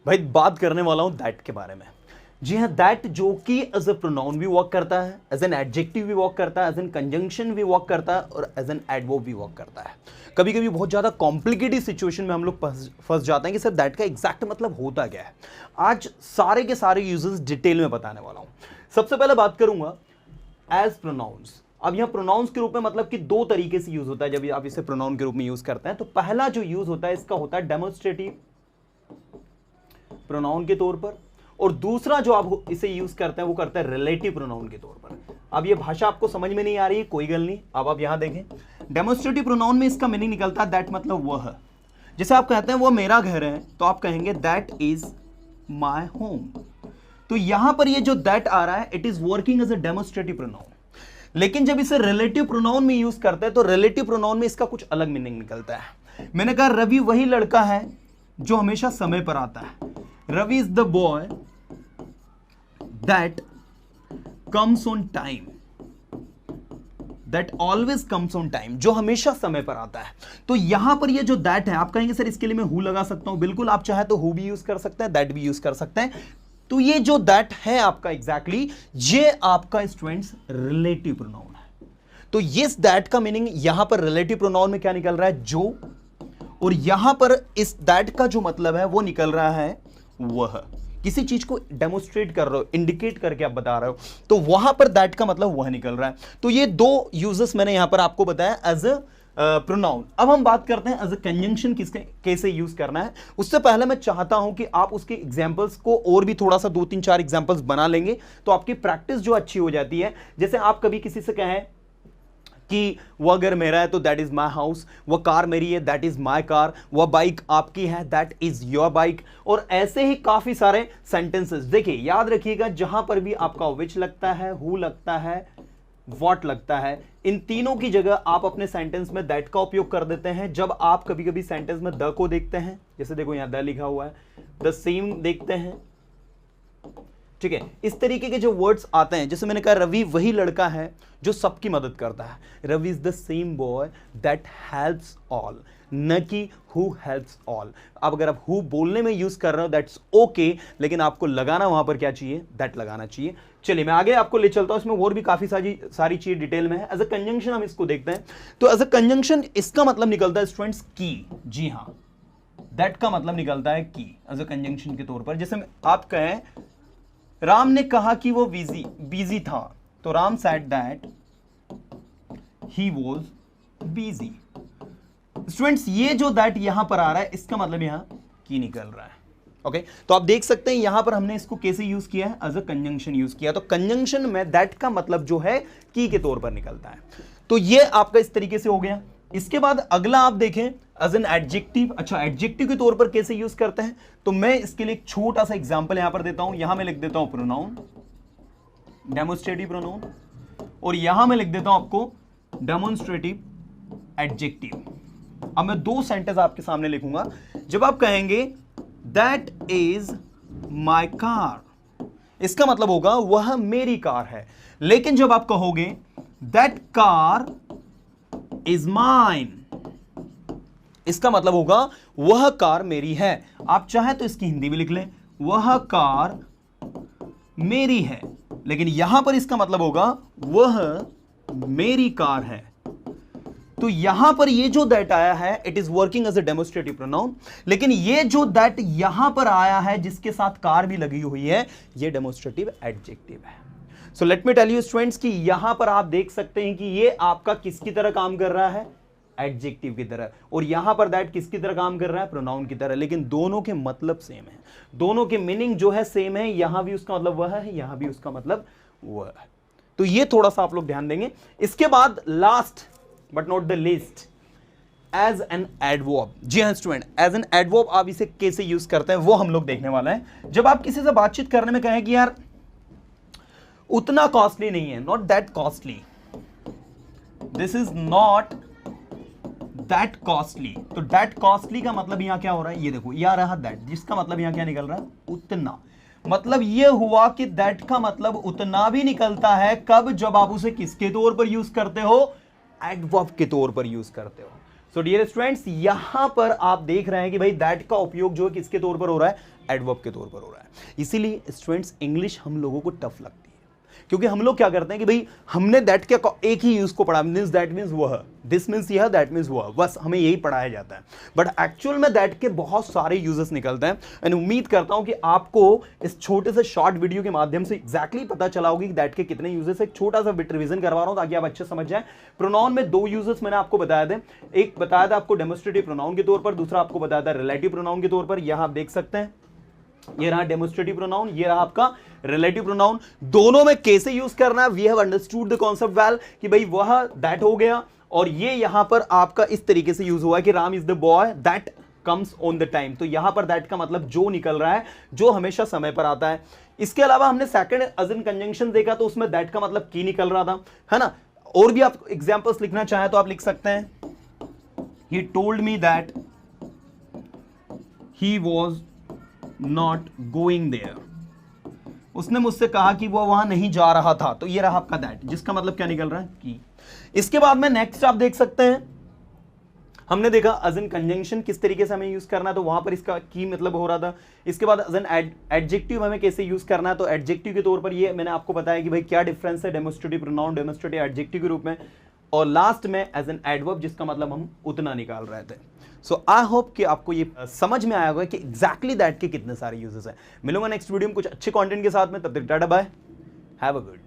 भाई बात करने वाला हूं दैट के बारे में। जी हाँ, दैट जो कि एज ए प्रोनाउन भी वर्क करता है, एज एन एडजेक्टिव भी वर्क करता है, एज एन कंजंक्शन भी वर्क करता है और एज एन एडवर्ब भी वर्क करता है। कभी कभी बहुत ज़्यादा कॉम्प्लिकेटेड सिचुएशन में हम लोग फंस जाते हैं कि सर दैट का एग्जैक्ट मतलब होता क्या है। आज सारे के सारे यूजेस डिटेल में बताने वाला हूँ। सबसे पहले बात करूंगा एज प्रोनाउंस। अब यहाँ प्रोनाउंस के रूप में मतलब कि दो तरीके से यूज होता है जब आप इसे प्रोनाउन के रूप में यूज करते हैं। तो पहला जो यूज होता है इसका होता है डेमोन्स्ट्रेटिव प्रोनाउन के तौर पर, और दूसरा जो आप इसे यूज करते हैं वो करते हैं रिलेटिव प्रोनाउन के तौर पर। अब ये भाषा आपको समझ में नहीं आ रही है, कोई गल नहीं। अब आप यहां देखें, डेमोन्स्ट्रेटिव प्रोनाउन में इसका मीनिंग निकलता है दैट मतलब वह। जैसे आप कहते हैं वो मेरा घर है तो आप कहेंगे दैट इज माय होम। तो यहां पर ये जो दैट आ रहा है it is working as a demonstrative pronoun. लेकिन जब इसे रिलेटिव प्रोनाउन में यूज करते हैं तो रिलेटिव प्रोनाउन में इसका कुछ अलग मीनिंग निकलता है। मैंने कहा रवि वही लड़का है जो हमेशा समय पर आता है। Ravi is the boy that comes on time, that always comes on time, जो हमेशा समय पर आता है। तो यहां पर ये जो दैट है, आप कहेंगे सर इसके लिए मैं हु लगा सकता हूं। बिल्कुल, आप चाहे तो हु भी यूज कर सकते हैं, दैट भी यूज कर सकते हैं। तो ये जो दैट है आपका एग्जैक्टली ये आपका स्टूडेंट्स रिलेटिव प्रोनाउन है। तो ये दैट का मीनिंग यहां पर रिलेटिव प्रोनाउन में क्या निकल रहा है, जो, और यहां पर इस दैट का जो मतलब है वो निकल रहा है वह। किसी चीज को डेमोन्स्ट्रेट कर रहे हो, इंडिकेट करके आप बता रहे हो, तो वहां पर दैट का मतलब वह निकल रहा है। तो ये दो यूजेस मैंने यहां पर आपको बताया एज अ प्रोनाउन। अब हम बात करते हैं एज अ कंजंक्शन किसके कैसे यूज करना है। उससे पहले मैं चाहता हूं कि आप उसके एग्जांपल्स को और भी थोड़ा सा 2-3-4 एग्जांपल्स बना लेंगे तो आपकी प्रैक्टिस जो अच्छी हो जाती है। जैसे आप कभी किसी से कहें कि वह घर मेरा है तो दैट इज माई हाउस, वह कार मेरी है दैट इज माई कार, वह बाइक आपकी है दैट इज योर बाइक, और ऐसे ही काफी सारे सेंटेंसेस। देखिए याद रखिएगा, जहां पर भी आपका विच लगता है, हु लगता है, व्हाट लगता है, इन तीनों की जगह आप अपने सेंटेंस में दैट का उपयोग कर देते हैं। जब आप कभी कभी सेंटेंस में द को देखते हैं, जैसे देखो यहां द लिखा हुआ है, द सेम देखते हैं, ठीक है, इस तरीके के जो वर्ड्स आते हैं। जैसे मैंने कहा रवि वही लड़का है जो सबकी मदद करता है, Ravi is the same boy that helps all, न कि हु हेल्प्स ऑल। अब अगर आप हु बोलने में यूज कर रहे हो दैट्स ओके, लेकिन आपको लगाना वहां पर क्या चाहिए, दैट लगाना चाहिए। चलिए मैं आगे आपको ले चलता हूं, इसमें और भी काफी सारी चीज डिटेल में है। एज अ कंजंक्शन हम इसको देखते हैं। तो एज अ कंजंक्शन इसका मतलब निकलता है स्टूडेंट्स की। जी हाँ, दैट का मतलब निकलता है की एज अ कंजंक्शन के तौर पर। जैसे आप कहें राम ने कहा कि वो बिजी था, तो Ram said that he was busy. Students ये जो दैट यहां पर आ रहा है इसका मतलब यहां की निकल रहा है। ओके, तो आप देख सकते हैं यहां पर हमने इसको कैसे यूज किया है, एज अ कंजंक्शन यूज किया। तो कंजंक्शन में दैट का मतलब जो है की के तौर पर निकलता है। तो ये आपका इस तरीके से हो गया। इसके बाद अगला आप देखें एज एन एडजेक्टिव। अच्छा, एडजेक्टिव के तौर पर कैसे यूज करते हैं, तो मैं इसके लिए एक छोटा सा एग्जांपल यहां पर देता हूं। यहां मैं लिख देता हूं प्रोनाउन, डेमोन्स्ट्रेटिव प्रोनाउन, और यहां मैं लिख देता हूं आपको डेमोन्स्ट्रेटिव एडजेक्टिव। अब मैं दो सेंटेंस आपके सामने लिखूंगा। जब आप कहेंगे दैट इज माई कार, इसका मतलब होगा वह मेरी कार है। लेकिन जब आप कहोगे दैट कार इज माइन, इसका मतलब होगा वह कार मेरी है। आप चाहे तो इसकी हिंदी भी लिख लें, वह कार मेरी है, लेकिन यहां पर इसका मतलब होगा वह मेरी कार है। तो यहां पर ये जो दैट आया है it is working as a demonstrative pronoun, लेकिन ये जो दैट यहां पर आया है जिसके साथ कार भी लगी हुई है ये डेमोन्स्ट्रेटिव एडजेक्टिव है। So let me tell you students कि यहां पर आप देख सकते हैं कि ये आपका किसकी तरह काम कर रहा है, एडजेक्टिव की तरह, और यहां पर दैट किसकी तरह काम कर रहा है, प्रोनाउन की तरह। लेकिन दोनों के मतलब सेम है, दोनों के मीनिंग जो है सेम है। यहां भी उसका मतलब वह है, यहां भी उसका मतलब वह है। तो ये थोड़ा सा आप लोग ध्यान देंगे। इसके बाद last but not the least, as an adverb. जी हाँ स्टूडेंट, एज एन एडवर्ब आप इसे कैसे यूज करते हैं वो हम लोग देखने वाला है। जब आप किसी से बातचीत करने में कहें कि यार उतना कॉस्टली नहीं है, not that costly, this is not that costly, तो दैट कॉस्टली का मतलब यहां क्या हो रहा है, ये देखो यह रहा दैट, जिसका मतलब यहां क्या निकल रहा है, उतना। मतलब ये हुआ कि दैट का मतलब उतना भी निकलता है कब, जब आप उसे किसके तौर पर यूज करते हो, एडवर्ब के तौर पर यूज करते हो। सो डियर स्टूडेंट्स, यहां पर आप देख रहे हैं कि भाई दैट का उपयोग जो है किसके तौर पर हो रहा है, एडवर्ब के तौर पर हो रहा है। इसीलिए स्टूडेंट्स इंग्लिश हम लोगों को टफ लगती है, क्योंकि हम लोग क्या करते हैं कि भाई हमने दैट के एक ही यूज को पढ़ा, मींस दैट मींस वह, दिस मींस यह, दैट मींस वह, बस हमें यही पढ़ाया जाता है। बट एक्चुअल में दैट के बहुत सारे यूजेस निकलते हैं। एंड उम्मीद करता हूं कि आपको इस छोटे से शॉर्ट वीडियो के माध्यम से एग्जैक्टली पता चला होगी कि दैट के कितने यूजेस है। एक छोटा सा बिट रिवीजन करवा रहा हूं ताकि आप अच्छे समझ जाए। प्रोनाउन में 2 यूजेस मैंने आपको बताया थे, एक बताया था आपको डेमोस्ट्रेटिव प्रोनाउन के तौर पर, दूसरा आपको बताया था रिलेटिव प्रोनाउन के तौर पर। यहां आप देख सकते हैं, ये रहा डेमोस्ट्रेटिव प्रोनाउन, ये रहा आपका रिलेटिव प्रोनाउन। दोनों में कैसे यूज करना है, we have understood the concept well, कि भाई वह दैट हो गया, और ये यहां पर आपका इस तरीके से यूज हुआ है कि Ram is the boy that comes on the time. तो यहां पर दैट का मतलब जो निकल रहा है, जो हमेशा समय पर आता है। इसके अलावा हमने सेकंड एज इन कंजंक्शन देखा, तो उसमें दैट का मतलब की निकल रहा था, है ना। और भी आप एग्जांपल्स लिखना चाहें तो आप लिख सकते हैं, he told me that he was not going there, उसने मुझसे कहा कि वो वहां नहीं जा रहा था। तो ये रहा आपका दैट, जिसका मतलब क्या निकल रहा है, की। इसके बाद में नेक्स्ट आप देख सकते हैं, हमने देखा अज इन कंजंक्शन किस तरीके से हमें यूज करना है, तो वहां पर इसका की मतलब हो रहा था। इसके बाद अज एन एडजेक्टिव हमें कैसे यूज करना है, तो एडजेक्टिव के तौर पर ये मैंने आपको बताया कि भाई क्या डिफरेंस है डेमोस्ट्रेटिव प्रोनाउन, डेमोस्ट्रेटिव एडजेक्टिव के रूप में, और लास्ट में एज एन एडवर्ब, जिसका मतलब हम उतना निकाल रहे थे। सो आई होप कि आपको ये समझ में आया होगा कि एग्जैक्टली दैट के कितने सारे यूजेस हैं। मिलूंगा नेक्स्ट वीडियो में कुछ अच्छे कंटेंट के साथ में, तब तक tata bye, have a good.